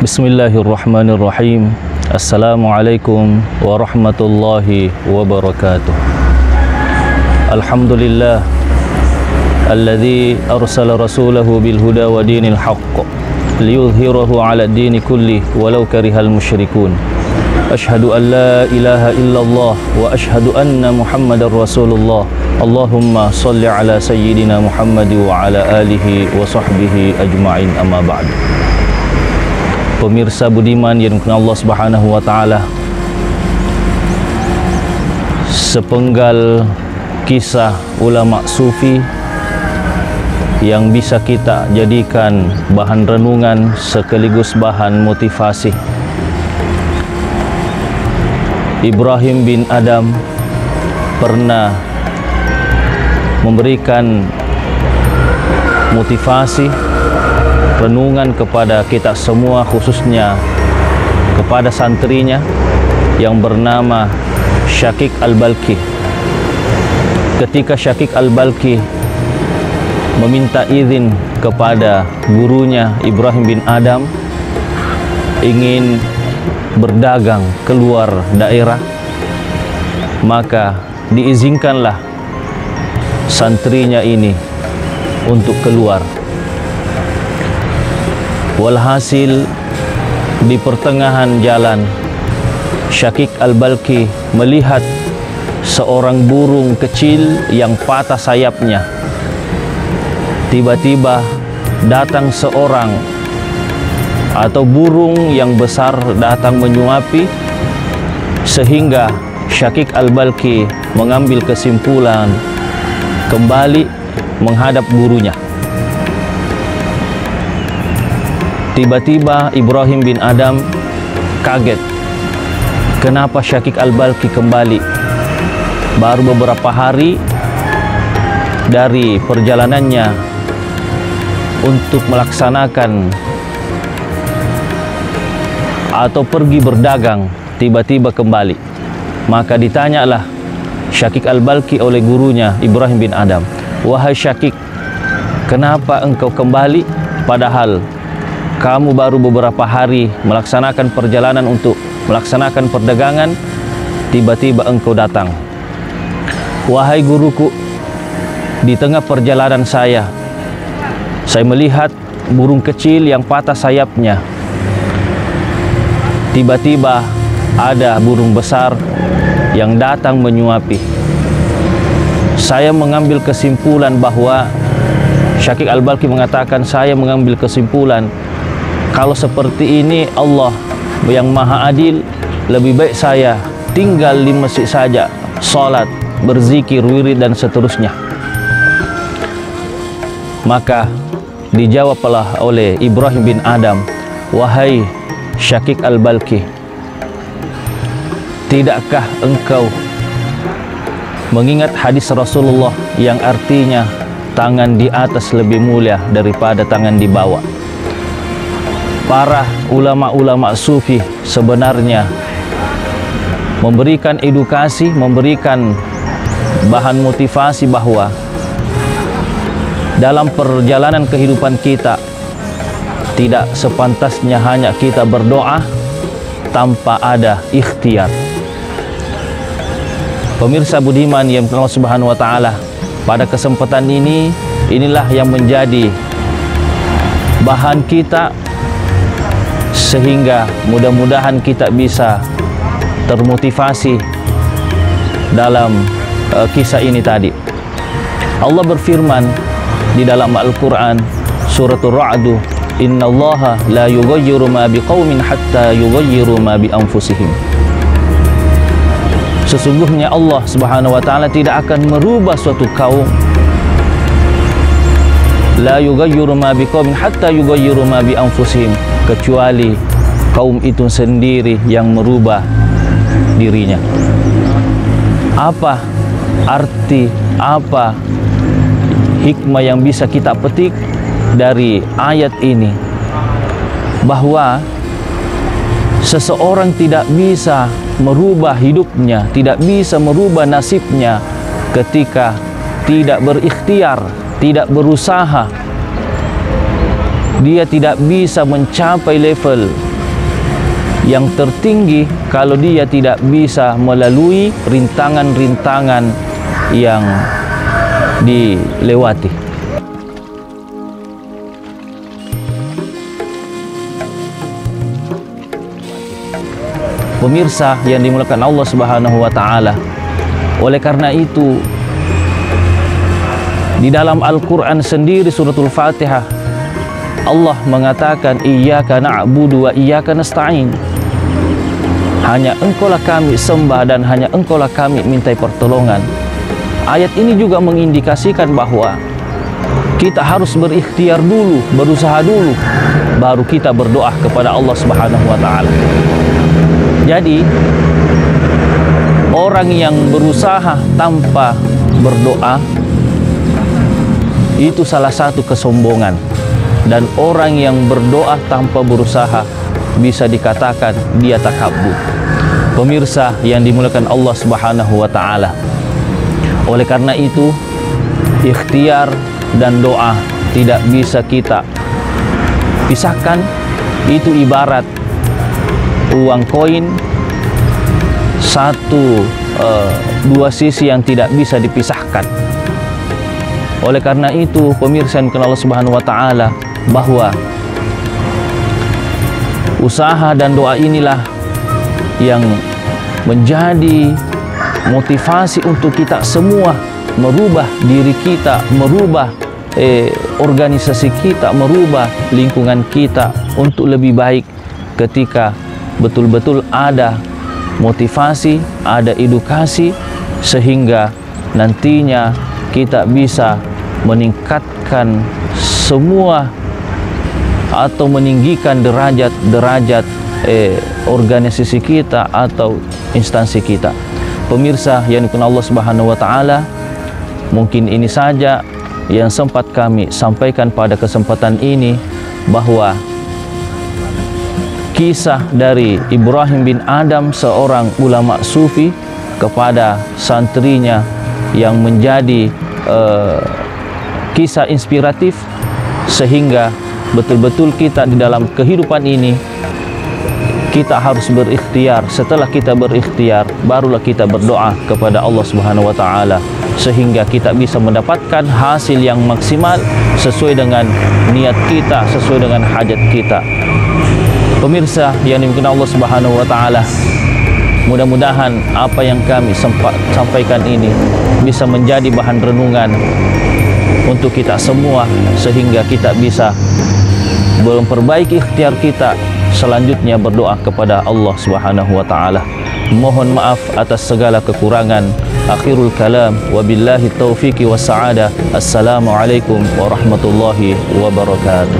Bismillahirrahmanirrahim. Assalamualaikum warahmatullahi wabarakatuh. Alhamdulillah alladzi arsala rasulahu bil huda wa dinil haqq liyudhhirahu 'ala ad-dini kulli walau karihal musyrikun. Asyhadu an la ilaha illallah wa asyhadu anna Muhammadar Rasulullah. Allahumma shalli ala sayyidina Muhammad wa ala alihi wa sahbihi ajma'in, amma ba'du. Pemirsa budiman yang dimuliakan Allah Subhanahu wa taala, sepenggal kisah ulama sufi yang bisa kita jadikan bahan renungan sekaligus bahan motivasi. Ibrahim bin Adam pernah memberikan motivasi renungan kepada kita semua, khususnya kepada santrinya yang bernama Syakik Al-Balkhi. Ketika Syakik Al-Balkhi meminta izin kepada gurunya Ibrahim bin Adam ingin berdagang keluar daerah, maka diizinkanlah santrinya ini untuk keluar. Walhasil di pertengahan jalan Syakik Al-Balkhi melihat seorang burung kecil yang patah sayapnya. Tiba-tiba datang seorang atau burung yang besar datang menyuapi, sehingga Syakik Al-Balkhi mengambil kesimpulan kembali menghadap gurunya. Tiba-tiba Ibrahim bin Adam kaget. Kenapa Syakik Al-Balkhi kembali? Baru beberapa hari dari perjalanannya untuk melaksanakan atau pergi berdagang, tiba-tiba kembali. Maka ditanyalah Syakik Al-Balkhi oleh gurunya Ibrahim bin Adam, "Wahai Syakik, kenapa engkau kembali padahal kamu baru beberapa hari melaksanakan perjalanan untuk melaksanakan perdagangan, tiba-tiba engkau datang?" "Wahai guruku, di tengah perjalanan saya melihat burung kecil yang patah sayapnya. Tiba-tiba ada burung besar yang datang menyuapi. Saya mengambil kesimpulan bahwa," Syakik Al-Balkhi mengatakan, "saya mengambil kesimpulan kalau seperti ini Allah yang Maha Adil, lebih baik saya tinggal di masjid saja, salat, berzikir, wirid dan seterusnya." Maka dijawablah oleh Ibrahim bin Adam, "Wahai Syakik Al-Balkhi, tidakkah engkau mengingat hadis Rasulullah yang artinya tangan di atas lebih mulia daripada tangan di bawah? Para ulama-ulama sufi sebenarnya memberikan edukasi, memberikan bahan motivasi bahwa dalam perjalanan kehidupan kita tidak sepantasnya hanya kita berdoa tanpa ada ikhtiar." Pemirsa budiman yang Allah Subhanahu wa taala, pada kesempatan ini inilah yang menjadi bahan kita, sehingga mudah-mudahan kita bisa termotivasi dalam kisah ini tadi. Allah berfirman di dalam Al-Quran suratul Ra'd, "Innallaha la yughayyiru ma biqaumin hatta yughayyiru ma bi anfusihim." Sesungguhnya Allah Subhanahu wa taala tidak akan merubah suatu kaum, la yughayyiru ma biqaumin hatta yughayyiru ma bi anfusihim, kecuali kaum itu sendiri yang merubah dirinya. Apa arti, apa hikmah yang bisa kita petik dari ayat ini? Bahwa seseorang tidak bisa merubah hidupnya, tidak bisa merubah nasibnya ketika tidak berikhtiar, tidak berusaha. Dia tidak bisa mencapai level yang tertinggi kalau dia tidak bisa melalui rintangan-rintangan yang dilewati. Pemirsa yang dimuliakan Allah Subhanahu wa taala, oleh karena itu di dalam Al-Qur'an sendiri suratul Fatihah Allah mengatakan iyyaka na'budu wa iyyaka nasta'in. Hanya engkaulah kami sembah dan hanya engkaulah kami mintai pertolongan. Ayat ini juga mengindikasikan bahwa kita harus berikhtiar dulu, berusaha dulu, baru kita berdoa kepada Allah Subhanahu wa taala. Jadi orang yang berusaha tanpa berdoa itu salah satu kesombongan, dan orang yang berdoa tanpa berusaha bisa dikatakan dia takabur. Pemirsa yang dimuliakan Allah Subhanahu wa taala, oleh karena itu ikhtiar dan doa tidak bisa kita pisahkan. Itu ibarat uang koin, dua sisi yang tidak bisa dipisahkan. Oleh karena itu pemirsa yang dikenal Allah Subhanahu wa taala, bahwa usaha dan doa inilah yang menjadi motivasi untuk kita semua merubah diri kita, merubah organisasi kita, merubah lingkungan kita untuk lebih baik ketika betul-betul ada motivasi, ada edukasi, sehingga nantinya kita bisa meningkatkan semua atau meninggikan derajat organisasi kita atau instansi kita. Pemirsa yang dikenal Allah Subhanahu wa taala, mungkin ini saja yang sempat kami sampaikan pada kesempatan ini, bahwa kisah dari Ibrahim bin Adam, seorang ulama sufi, kepada santrinya yang menjadi kisah inspiratif, sehingga betul-betul kita di dalam kehidupan ini kita harus berikhtiar. Setelah kita berikhtiar, barulah kita berdoa kepada Allah Subhanahu wa taala, sehingga kita bisa mendapatkan hasil yang maksimal sesuai dengan niat kita, sesuai dengan hajat kita. Pemirsa yang dimuliakan Allah Subhanahu wa taala, mudah-mudahan apa yang kami sampaikan ini bisa menjadi bahan renungan untuk kita semua, sehingga kita bisa memperbaiki ikhtiar kita, selanjutnya berdoa kepada Allah Subhanahu wa taala. Mohon maaf atas segala kekurangan. Akhirul kalam, wabillahi taufiqi was sa'adah. Assalamualaikum warahmatullahi wabarakatuh.